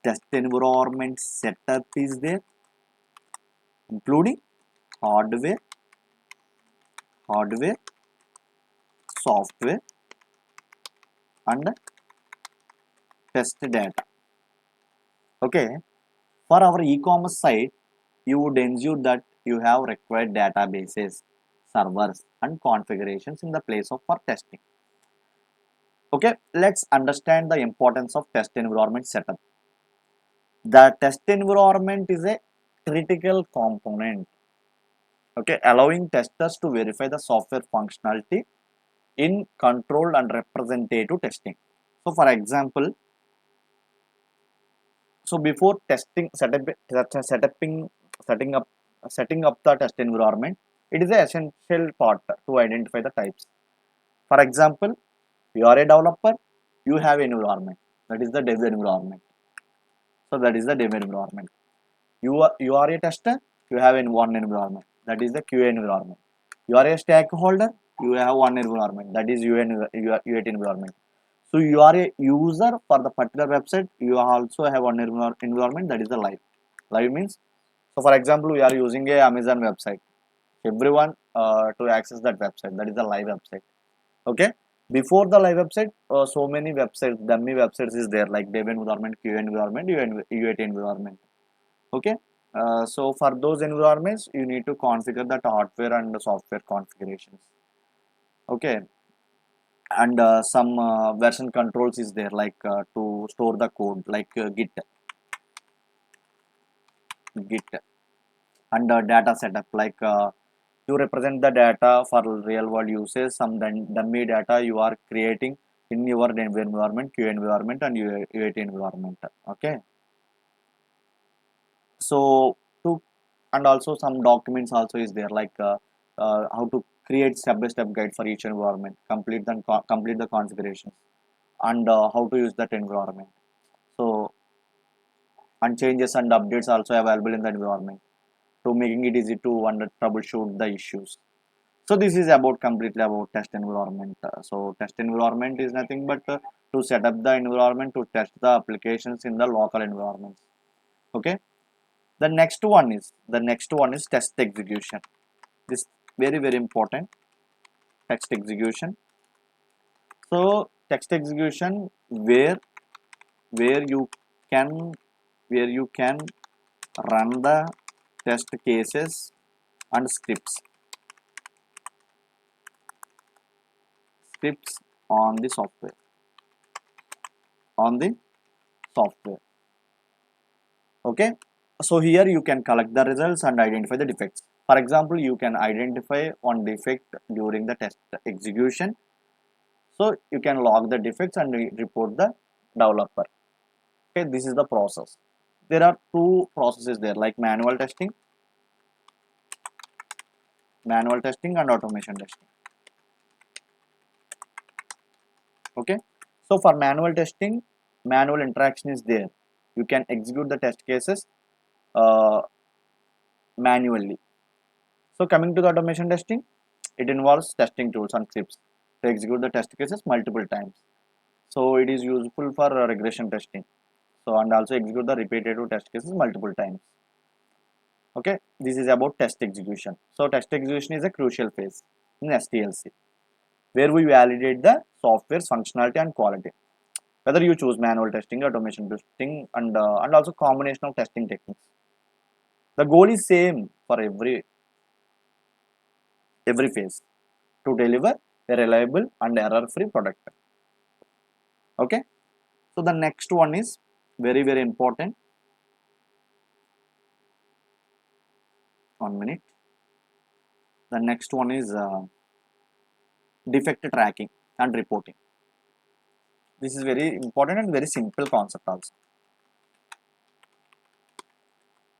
test environment setup is there, including hardware, hardware, software, and test data. Okay, for our e-commerce site, you would ensure that you have required databases, servers, and configurations in the place of for testing. Okay, let's understand the importance of test environment setup. The test environment is a critical component, okay, allowing testers to verify the software functionality in controlled and representative testing. So, for example, so before testing setting up setting up the test environment, it is an essential part to identify the types. For example, you are a developer, you have an environment, that is the dev environment. So that is the dev environment. You are a tester, you have in one environment, that is the QA environment. You are a stakeholder, you have one environment, that is UAT environment. So you are a user for the particular website, you also have one environment, that is the live. Live means, so for example, we are using a Amazon website. Everyone to access that website, that is the live website. Okay. Before the live website, so many websites, dummy websites is there, like dev environment, QA environment, UAT environment. Okay. So for those environments, you need to configure that hardware and the software configurations. Okay, and some version controls is there, like to store the code, like git and data setup, like to represent the data for real world uses, some dummy data you are creating in your dev environment, QA environment, and UAT environment. Okay, so to, and also some documents also is there, like how to create step-by-step guide for each environment, complete the configurations, and how to use that environment. So, and changes and updates also available in the environment, to making it easy to troubleshoot the issues. So this is about completely about test environment. So test environment is nothing but to set up the environment to test the applications in the local environments. Okay. The next one is test execution. This very important, text execution. So text execution where you can where you can run the test cases and scripts on the software on the software. Okay, so here you can collect the results and identify the defects. For example, you can identify one defect during the test execution, so you can log the defects and report the developer. Okay, this is the process. There are two processes there, like manual testing and automation testing. Okay, so for manual testing, manual interaction is there. You can execute the test cases uh, manually. So coming to the automation testing, it involves testing tools and scripts to execute the test cases multiple times. So it is useful for regression testing. So and also execute the repetitive test cases multiple times. Okay, this is about test execution. So test execution is a crucial phase in STLC, where we validate the software's functionality and quality. Whether you choose manual testing, automation testing, and also combination of testing techniques. The goal is same for every every phase to deliver a reliable and error-free product. Okay, so the next one is very important. 1 minute. The next one is defect tracking and reporting. This is very important and very simple concept also.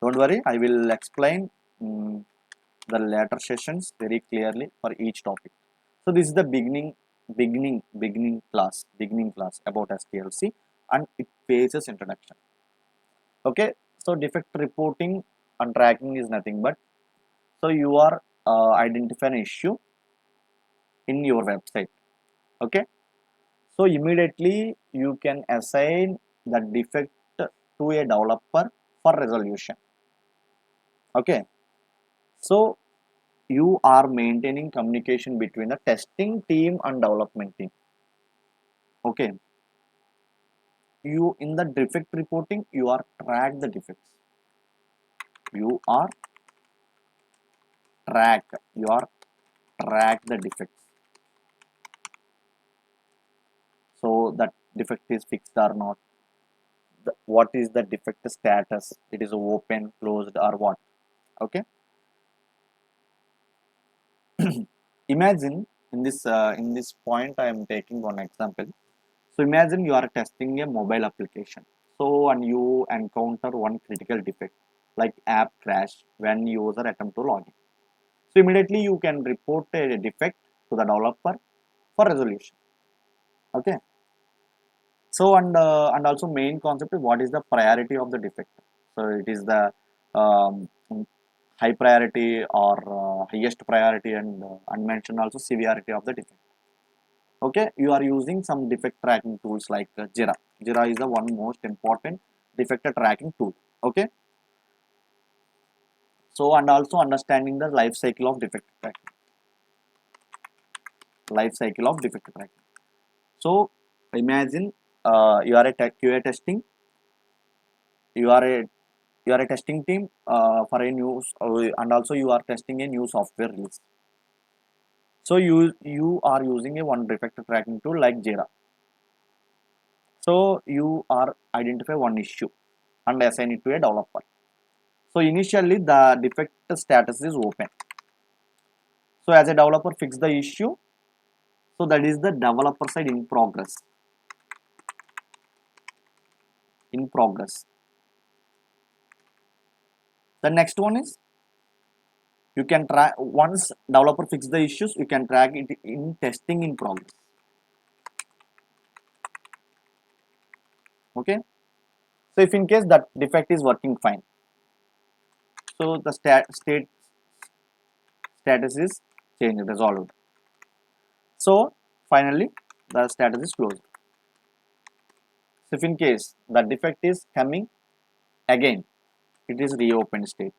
Don't worry, I will explain the later sessions very clearly for each topic. So this is the beginning class about STLC and it faces introduction. Okay, so defect reporting and tracking is nothing but, so you are identify an issue in your website. Okay, so immediately you can assign the defect to a developer for resolution. Okay, so you are maintaining communication between the testing team and development team. Okay, you in the defect reporting you are track the defects. You are track the defects. So that defect is fixed or not. What is the defect status? It is open, closed, or what? Okay. Imagine in this point I am taking one example. So imagine you are testing a mobile application. So and you encounter one critical defect like app crash when user attempt to log in. So immediately you can report a defect to the developer for resolution. Okay. So and also main concept is what is the priority of the defect. So it is the um, high priority or highest priority and mention also severity of the defect. Okay, you are using some defect tracking tools like Jira. Jira is the one most important defect tracking tool. Okay, so and also understanding the life cycle of defect tracking. Life cycle of defect tracking. So imagine you are a QA testing. You are a testing team for a new and also you are testing a new software release. So you are using a one defect tracking tool like Jira. So you are identify one issue and assign it to a developer. So initially the defect status is open. So as a developer fix the issue. So that is the developer side in progress. In progress. The next one is you can try once developer fix the issues, you can track it in testing in progress. Okay. So if in case that defect is working fine, so the status is changed, resolved. So finally the status is closed. So if in case the defect is coming again, it is reopened state.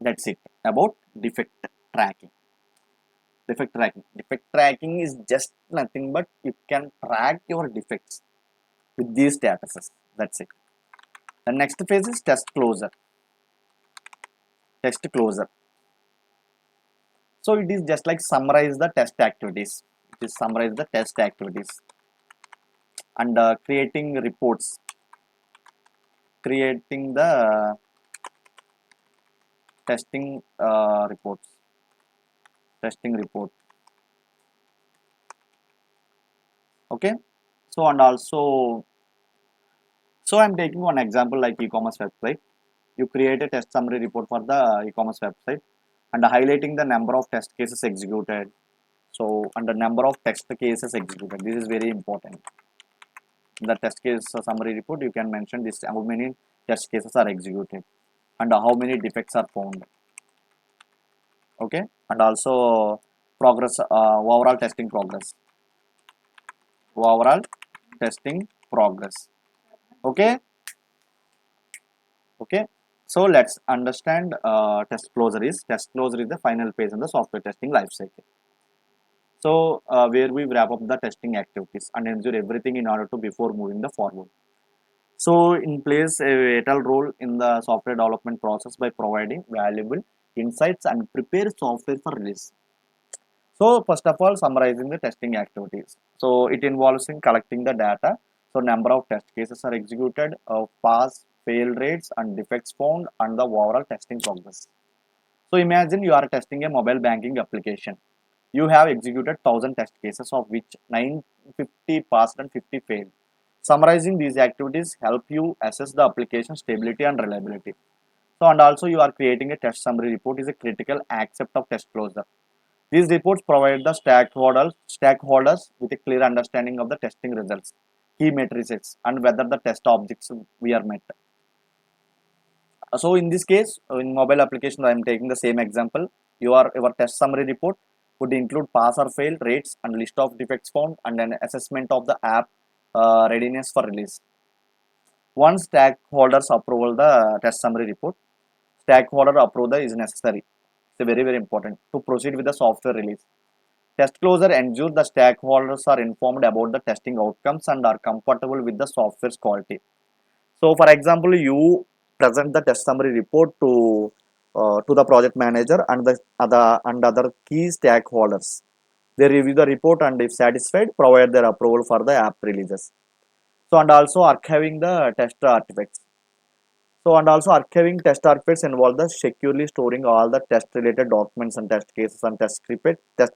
That's it about defect tracking. Defect tracking. Defect tracking is just nothing but you can track your defects with these statuses. That's it. The next phase is test closure. Test closure. So it is just like summarize the test activities. It is summarize the test activities and creating reports. Creating the testing reports. Testing report. Okay. So and also, so I'm taking one example like e-commerce website. You create a test summary report for the e-commerce website and highlighting the number of test cases executed. So and the number of test cases executed. This is very important. In the test case summary report, you can mention this how many test cases are executed and how many defects are found. Okay, and also progress, overall testing progress. Overall testing progress. Okay. Okay. So let's understand test closure is the final phase in the software testing life cycle. So where we wrap up the testing activities and ensure everything in order to before moving the forward. So in plays a vital role in the software development process by providing valuable insights, and prepare software for release. So first of all, summarizing the testing activities. So it involves in collecting the data. So number of test cases are executed, pass, fail rates, and defects found, and the overall testing progress. So imagine you are testing a mobile banking application. You have executed 1000 test cases, of which 950 passed and 50 failed. Summarizing these activities help you assess the application stability and reliability. So and also you are creating a test summary report is a critical aspect of test closure. These reports provide the stakeholders with a clear understanding of the testing results, key matrices, and whether the test objects we are met. So in this case, in mobile application, I am taking the same example. Your test summary report would include pass or fail rates and list of defects found and an assessment of the app readiness for release. Once stakeholders approval the test summary report, stakeholder approval is necessary. It's very important to proceed with the software release. Test closure ensures the stakeholders are informed about the testing outcomes and are comfortable with the software's quality. So, for example, you present the test summary report to the project manager and the other key stakeholders. They review the report and, if satisfied, provide their approval for the app releases. So, and also archiving the test artifacts. So, and also archiving test artifacts involve the securely storing all the test related documents and test cases and test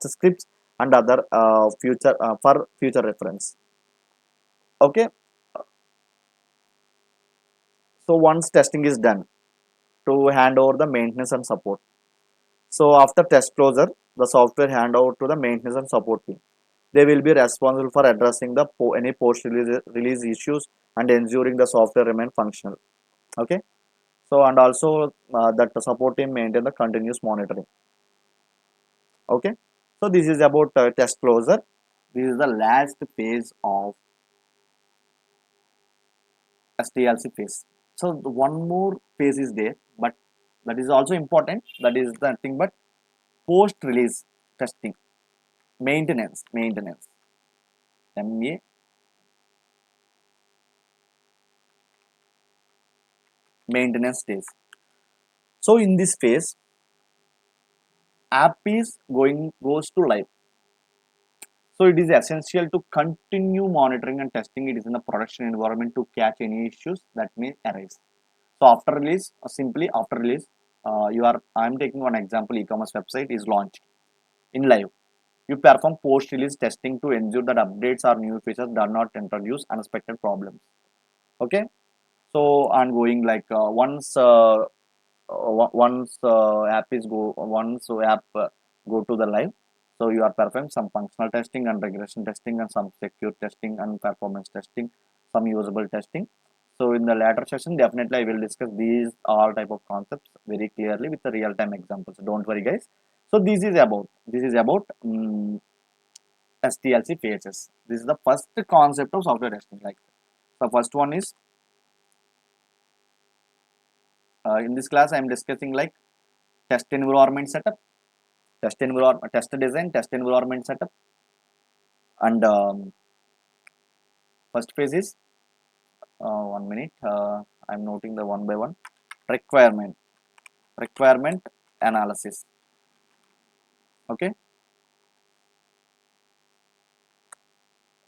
scripts and other future for future reference. Okay. So once testing is done, to hand over the maintenance and support. So after test closure, the software hand over to the maintenance and support team. They will be responsible for addressing the any post release issues and ensuring the software remain functional. Okay. So and also that the support team maintain the continuous monitoring. Okay. So this is about test closure. This is the last phase of STLC phase. So one more phase is there, but that is also important. That is the thing, but post release testing, maintenance, MA maintenance stage. So in this phase, app is goes to live. So it is essential to continue monitoring and testing it is in the production environment to catch any issues that may arise. So after release, simply after release, I'm taking one example. E-commerce website is launched in live. You perform post-release testing to ensure that updates or new features do not introduce unexpected problems. Okay, so ongoing like once app go to the live, so you are performing some functional testing and regression testing and some secure testing and performance testing, some usable testing. So in the later session, definitely I will discuss these all type of concepts very clearly with the real-time examples. Don't worry, guys. So this is about STLC phases. This is the first concept of software testing. Like the first one is in this class I am discussing like test environment setup, test design, test environment setup, and first phase is 1 minute. I'm noting the one by one requirement requirement analysis. Okay,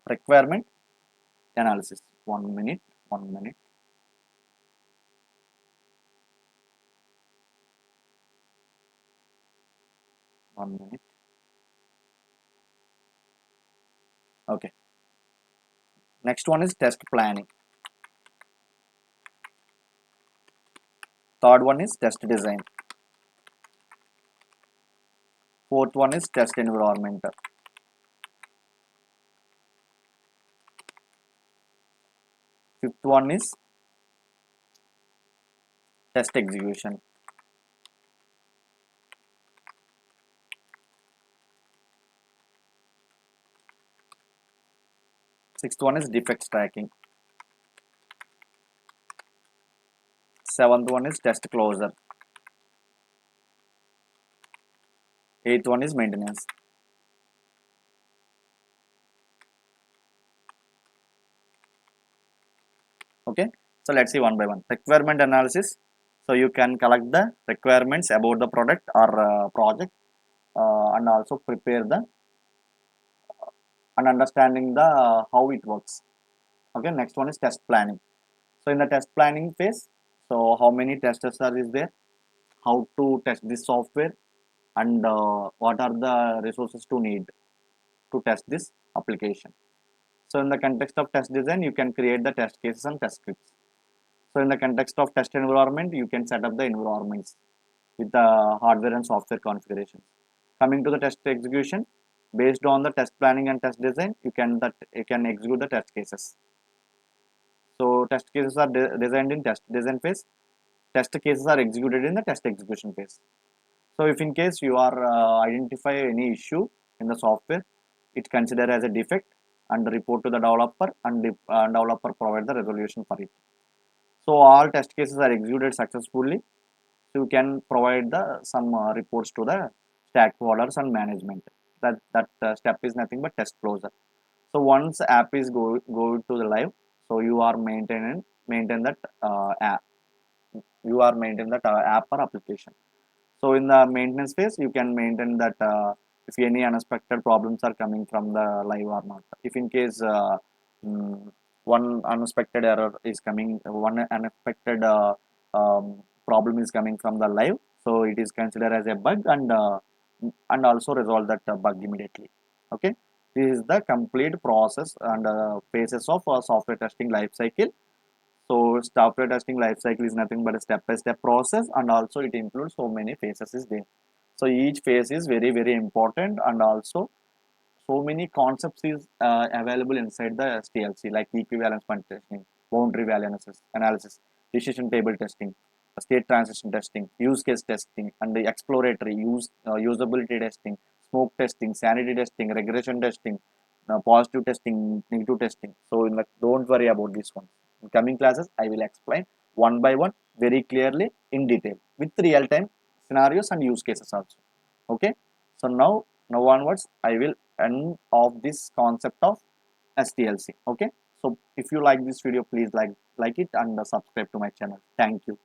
requirement analysis. 1 minute. 1 minute. 1 minute. Okay. Next one is test planning. Third one is test design. Fourth one is test environment. Fifth one is test execution. Sixth one is defect tracking. Seventh one is test closure. Eighth one is maintenance. Okay, so let's see one by one. Requirement analysis. So you can collect the requirements about the product or project, and also prepare the and understanding the how it works. Okay, next one is test planning. So in the test planning phase, so how many testers are is there, how to test this software, and what are the resources to need to test this application. So in the context of test design, you can create the test cases and test scripts. So in the context of test environment, you can set up the environments with the hardware and software configurations. Coming to the test execution, based on the test planning and test design, you can execute the test cases. So test cases are designed in test design phase. Test cases are executed in the test execution phase. So if in case you are identify any issue in the software, it considered as a defect and report to the developer, and developer provide the resolution for it. So all test cases are executed successfully. So you can provide the some reports to the stakeholders and management. That step is nothing but test closure. So once app is go to the live, so you are maintain that app. You are maintain that app or application. So in the maintenance phase, you can maintain that if any unexpected problems are coming from the live or not. If in case one unexpected error is coming, one unexpected problem is coming from the live, so it is considered as a bug, and also resolve that bug immediately. Okay, this is the complete process and phases of software testing life cycle. So software testing life cycle is nothing but a step-by-step process, and also it includes so many phases is there. So each phase is very important, and also so many concepts is available inside the STLC, like equivalence testing, boundary value analysis, decision table testing, state transition testing, use case testing, and the exploratory usability testing, smoke testing, sanity testing, regression testing, positive testing, negative testing. So don't worry about this one. In coming classes, I will explain one by one very clearly in detail with real-time scenarios and use cases also. Okay. So now onwards, I will end of this concept of STLC. Okay. So if you like this video, please like it and subscribe to my channel. Thank you.